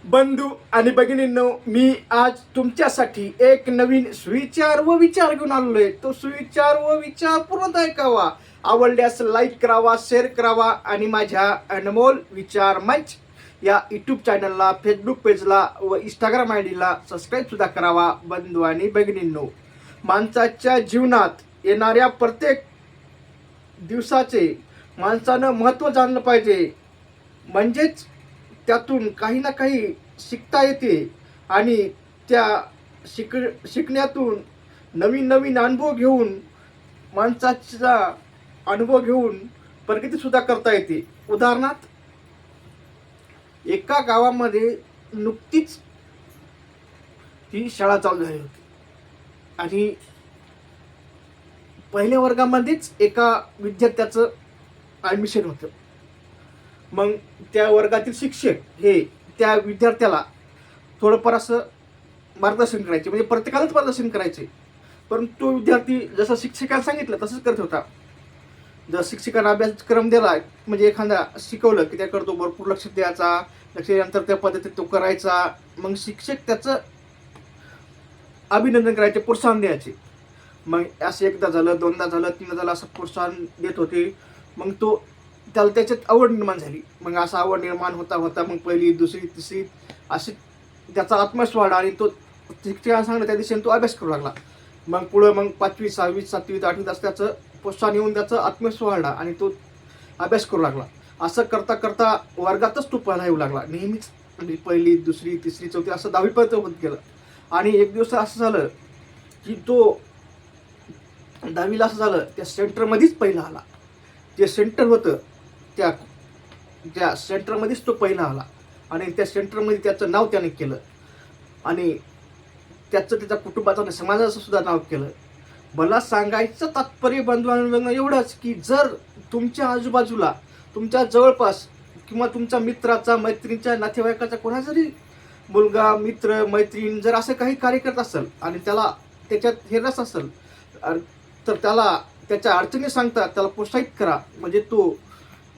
बंधू आणि भगिनींनो, मी आज तुमच्यासाठी एक नवीन सुविचार व विचार घेऊन आलोय. तो सुविचार व विचार पूर्ण ऐकावा, आवडल्यास लाईक करावा, शेअर करावा आणि माझ्या अनमोल विचार मंच या यूट्यूब चॅनलला, फेसबुक पेजला व इंस्टाग्राम आय डीला सबस्क्राईब सुद्धा करावा. बंधू आणि भगिनींनो, माणसाच्या जीवनात येणाऱ्या प्रत्येक दिवसाचे माणसानं महत्त्व जाणलं पाहिजे. म्हणजेच त्यातून काही ना काही शिकता येते आणि त्या शिकण्यातून नवीन नवीन अनुभव घेऊन, माणसाचा अनुभव घेऊन प्रगतीसुद्धा करता येते. उदाहरणार्थ, एका गावामध्ये नुकतीच ती शाळा चालू झाली होती आणि पहिल्या वर्गामध्येच एका विद्यार्थ्याचं ॲडमिशन होतं. मग त्या वर्गातील शिक्षक हे त्या विद्यार्थ्याला थोडंफार असं मार्गदर्शन करायचे, म्हणजे प्रत्येकालाच मार्गदर्शन करायचे. परंतु तो विद्यार्थी जसं शिक्षकांना सांगितलं तसंच करत होता. जर शिक्षकांना अभ्यासक्रम दिला, म्हणजे एखादा शिकवलं की त्या करतो, भरपूर लक्ष द्यायचा, लक्ष दिल्यानंतर त्या पद्धतीत तो करायचा. मग शिक्षक त्याचं अभिनंदन करायचे, प्रोत्साहन द्यायचे. मग असं एकदा झालं, दोनदा झालं, तीनदा झालं, असं प्रोत्साहन देत होते. मग त्याला त्याच्यात आवड निर्माण झाली. मग असा आवड निर्माण होता होता मग पहिली, दुसरी, तिसरी अशी त्याचा आत्मविश्वास वाढला आणि तो शिक्षकांना सांगलं त्या दिवशी तो अभ्यास करू लागला. मग पुढं मग 5वी, 6वी, 7वी, 8वीत असं त्याचं प्रोत्साहन येऊन त्याचा आत्मविश्वास वाढला आणि तो अभ्यास करू लागला. असं करता करता वर्गातच तो पहिला येऊ लागला नेहमीच. म्हणजे पहिली, दुसरी, तिसरी, चौथी असं 10वीपर्यंत होत गेलं. आणि एक दिवस असं झालं की तो 10वीला असं झालं, त्या सेंटरमध्येच पहिला आला. जे सेंटर होतं त्या सेंटरमध्येच तो पहिला आला आणि त्या सेंटरमध्ये त्याचं नाव त्याने केलं आणि त्याच्या कुटुंबाचं, समाजाचं सुद्धा नाव केलं. मला सांगायचं तात्पर्य बंधू एवढंच की जर तुमच्या आजूबाजूला, तुमच्या जवळपास किंवा तुमच्या मित्राचा, मैत्रिणीच्या, नातेवाईकाचा कोणा जरी मुलगा, मित्र, मैत्रीण जर असं काही कार्य करत असेल आणि त्याला त्याच्यात हे रस असेल, तर त्याला त्याच्या अडचणी सांगता त्याला प्रोत्साहित करा. म्हणजे तो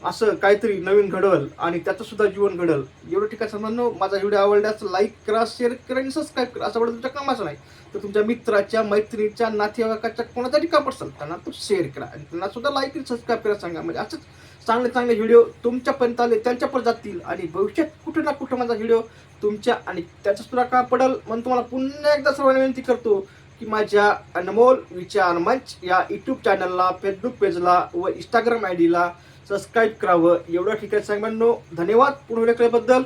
असं काहीतरी नवीन घडवल आणि त्याचं सुद्धा जीवन घडल. एवढं ठिकाण समजणं. माझा व्हिडिओ आवडल्यास लाईक करा, शेअर करा आणि सबस्क्राईब करा. असं वाटतं तुमच्या कामाचं नाही तर तुमच्या मित्राच्या, मैत्रिणीच्या, नातेवाईकाच्या कोणाचा काम असेल त्यांना तो शेअर करा आणि त्यांना सुद्धा लाईक आणि सबस्क्राईब करा सांगा. म्हणजे असंच चांगले चांगले व्हिडिओ तुमच्यापर्यंत आले, त्यांच्यापर्यंत जातील आणि भविष्यात कुठं ना कुठं माझा व्हिडिओ तुमच्या आणि त्याचा सुद्धा काम पडेल. म्हणून तुम्हाला पुन्हा एकदा सर्वांना विनंती करतो की माझ्या अनमोल विचार मंच या यूट्यूब चॅनलला, फेसबुक पेजला व इंस्टाग्राम आय डीला सबस्क्राईब करावं. एवढं ठिकाण सांगण्यानो धन्यवाद पूर्ण केल्याबद्दल.